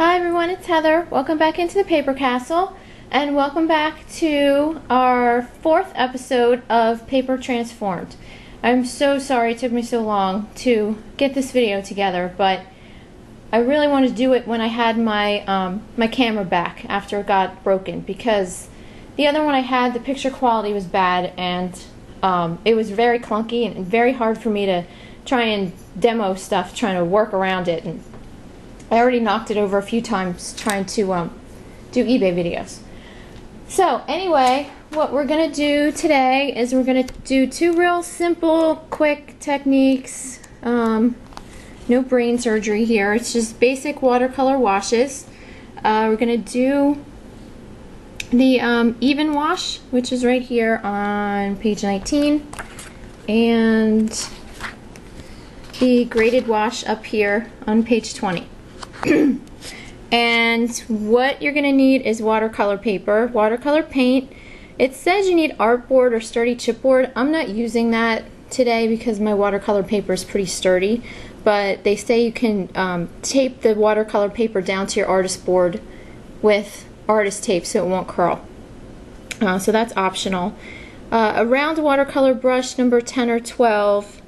Hi everyone, it's Heather. Welcome back into the Paper Castle, and welcome back to our 4th episode of Paper Transformed. I'm so sorry it took me so long to get this video together, but I really wanted to do it when I had my my camera back after it got broken, because the other one I had, the picture quality was bad, and it was very clunky and very hard for me to try and demo stuff, trying to work around it. And I already knocked it over a few times trying to do eBay videos. So anyway, what we're going to do today is we're going to do 2 real simple, quick techniques. No brain surgery here. It's just basic watercolor washes. We're going to do the even wash, which is right here on page 19, and the graded wash up here on page 20. And what you're going to need is watercolor paper, watercolor paint. It says you need artboard or sturdy chipboard. I'm not using that today because my watercolor paper is pretty sturdy, but they say you can tape the watercolor paper down to your artist board with artist tape so it won't curl. So that's optional. A round watercolor brush, number 10 or 12,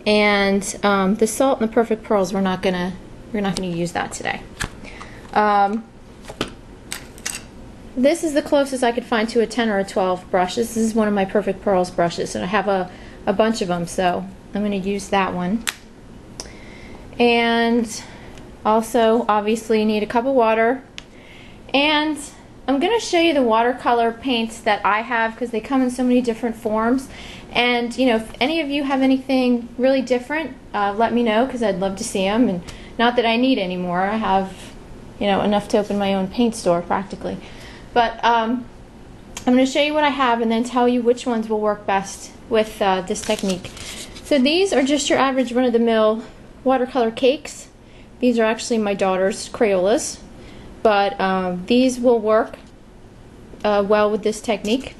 and the salt and the perfect pearls, we're not gonna use that today. This is the closest I could find to a 10 or a 12 brush. This is one of my perfect pearls brushes, and I have a bunch of them, so I'm going to use that one. And also, obviously, you need a cup of water. And I'm going to show you the watercolor paints that I have, because they come in so many different forms. And you know, if any of you have anything really different, let me know, because I'd love to see them. And not that I need any more. I have, you know, enough to open my own paint store practically. But I'm going to show you what I have and then tell you which ones will work best with this technique. So these are just your average run-of-the-mill watercolor cakes. These are actually my daughter's Crayolas, but these will work well with this technique.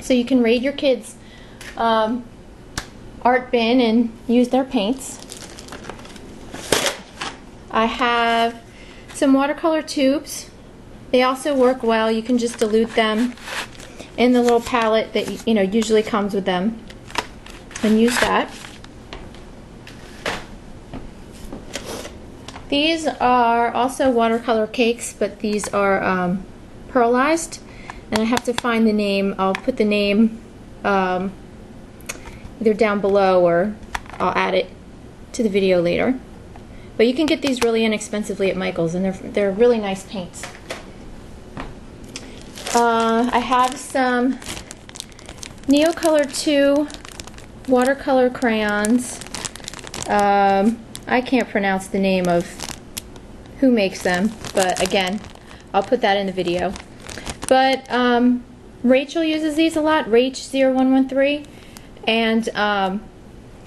So you can raid your kids' art bin and use their paints. I have some watercolor tubes. They also work well. You can just dilute them in the little palette that you know usually comes with them and use that. These are also watercolor cakes, but these are pearlized, and I have to find the name. I'll put the name either down below or I'll add it to the video later. But you can get these really inexpensively at Michael's, and they're really nice paints. I have some Neocolor 2 watercolor crayons. I can't pronounce the name of who makes them, but again, I'll put that in the video. But Rachel uses these a lot, Rach0113, and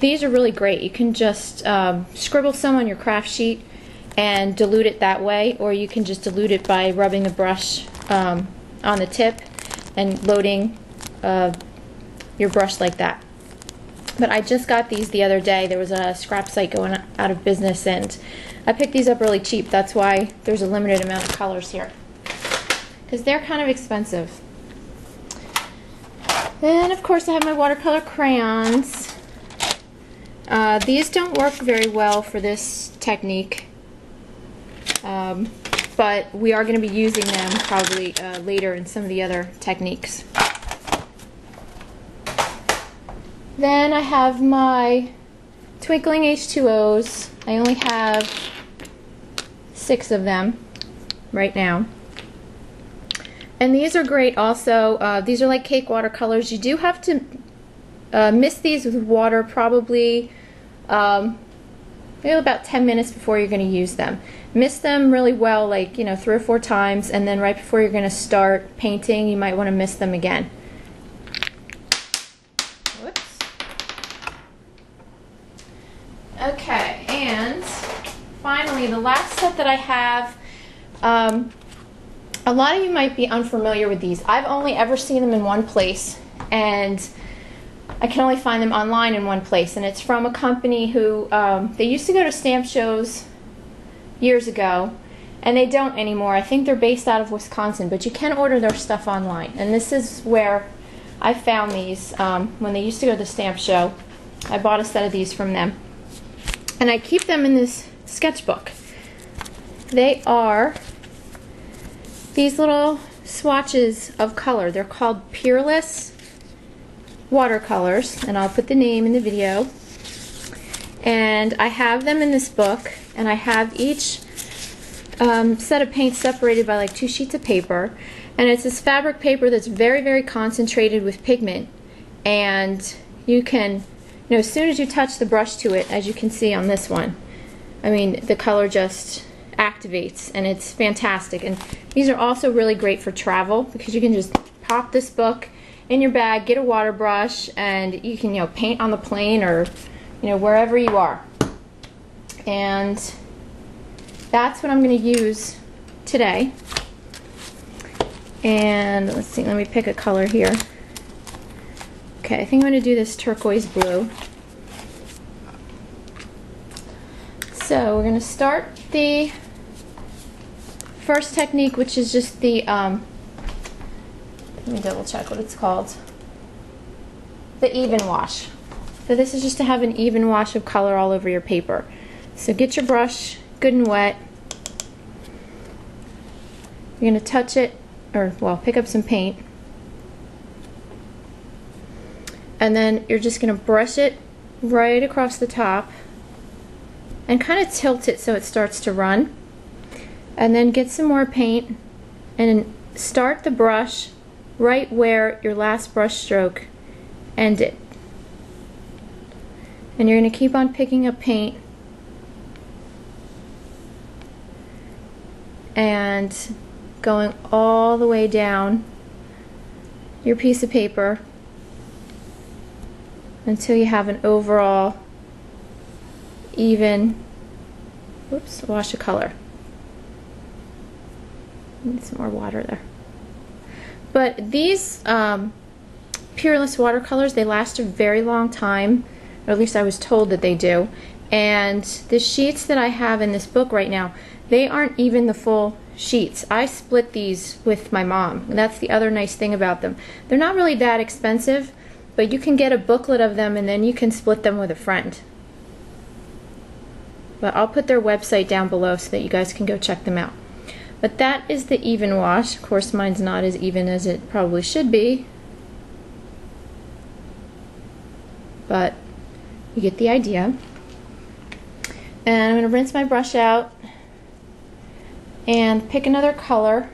these are really great. You can just scribble some on your craft sheet and dilute it that way, or you can just dilute it by rubbing the brush on the tip and loading your brush like that. But I just got these the other day. There was a scrap site going out of business, and I picked these up really cheap. That's why there's a limited amount of colors here, because they're kind of expensive. Then, of course, I have my watercolor crayons. These don't work very well for this technique, but we are going to be using them probably later in some of the other techniques. Then I have my twinkling H2Os. I only have 6 of them right now. And these are great also. These are like cake watercolors. You do have to mist these with water probably maybe about 10 minutes before you're going to use them. Mist them really well, like 3 or 4 times, and then right before you're going to start painting, you might want to mist them again. Whoops. Okay, and finally, the last set that I have. A lot of you might be unfamiliar with these. I've only ever seen them in one place, and I can only find them online in one place, and it's from a company who they used to go to stamp shows years ago, And they don't anymore. I think they're based out of Wisconsin, but you can order their stuff online. And this is where I found these when they used to go to the stamp show. I bought a set of these from them. And I keep them in this sketchbook. They are these little swatches of color. They're called Peerless Watercolors, and I'll put the name in the video. And I have them in this book, and I have each set of paints separated by like 2 sheets of paper, and it's this fabric paper that's very, very concentrated with pigment, and you can, as soon as you touch the brush to it, as you can see on this one, I mean, the color just activates, and it's fantastic. And these are also really great for travel, because you can just pop this book in your bag, get a water brush, and you can, paint on the plane or, wherever you are. And that's what I'm going to use today. And let's see, let me pick a color here. Okay, I think I'm going to do this turquoise blue. So we're going to start the first technique, which is just the, let me double check what it's called, the even wash. So this is just to have an even wash of color all over your paper. So get your brush good and wet. You're going to touch it, or well, pick up some paint, and then you're just going to brush it right across the top and kind of tilt it so it starts to run, and then get some more paint and start the brush right where your last brush stroke ended. And you're going to keep on picking up paint and going all the way down your piece of paper until you have an overall even wash of color. Need some more water there. But these Peerless watercolors, they last a very long time, or at least I was told that they do. And the sheets that I have in this book right now, they aren't even the full sheets. I split these with my mom, and that's the other nice thing about them. They're not really that expensive, but you can get a booklet of them and then you can split them with a friend. But I'll put their website down below so that you guys can go check them out. But that is the even wash. Of course, mine's not as even as it probably should be, but you get the idea. And I'm going to rinse my brush out and pick another color.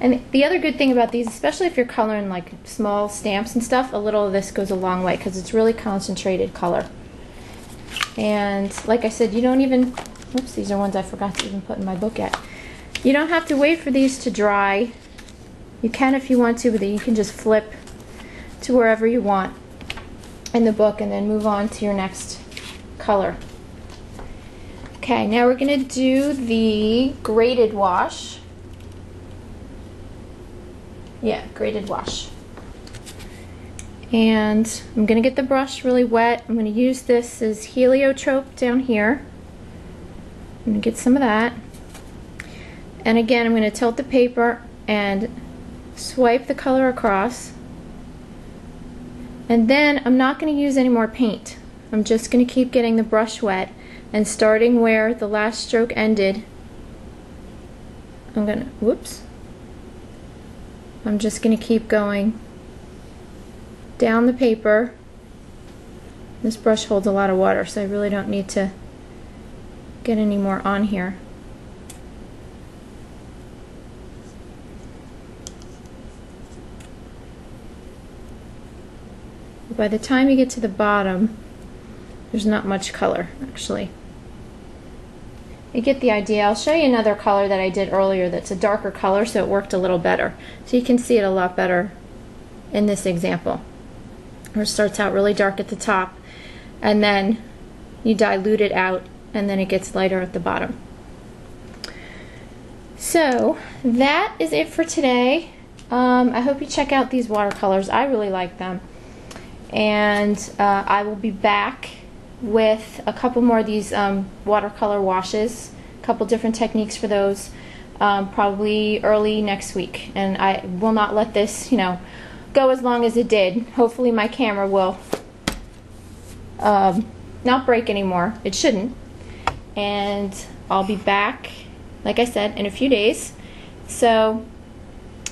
And the other good thing about these, especially if you're coloring like small stamps and stuff, a little of this goes a long way because it's really concentrated color. And like I said, you don't even, oops, these are ones I forgot to even put in my book yet. You don't have to wait for these to dry. You can if you want to, but then you can just flip to wherever you want in the book and then move on to your next color. Okay, now we're going to do the graded wash. Yeah, graded wash. And I'm going to get the brush really wet. I'm going to use this as heliotrope down here. I'm going to get some of that. And again, I'm going to tilt the paper and swipe the color across. And then I'm not going to use any more paint. I'm just going to keep getting the brush wet and starting where the last stroke ended. I'm going to, whoops. I'm just going to keep going down the paper. This brush holds a lot of water, so I really don't need to get any more on here. By the time you get to the bottom, there's not much color, actually. You get the idea. I'll show you another color that I did earlier that's a darker color, so it worked a little better. So you can see it a lot better in this example. Where it starts out really dark at the top, and then you dilute it out, and then it gets lighter at the bottom. So that is it for today. I hope you check out these watercolors. I really like them. And I will be back with a couple more of these watercolor washes a couple different techniques for those, probably early next week. And I will not let this, go as long as it did. Hopefully my camera will not break anymore. It shouldn't. And I'll be back, like I said, in a few days. So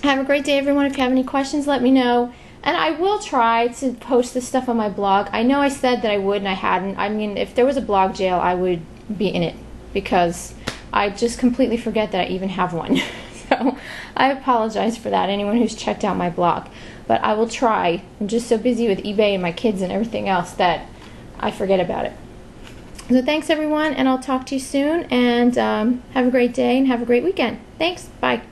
have a great day, everyone. If you have any questions, let me know. And I will try to post this stuff on my blog. I know I said that I would and I hadn't. I mean, if there was a blog jail, I would be in it, because I just completely forget that I even have one. So I apologize for that, anyone who's checked out my blog. But I will try. I'm just so busy with eBay and my kids and everything else that I forget about it. So thanks, everyone, and I'll talk to you soon. And have a great day and have a great weekend. Thanks. Bye.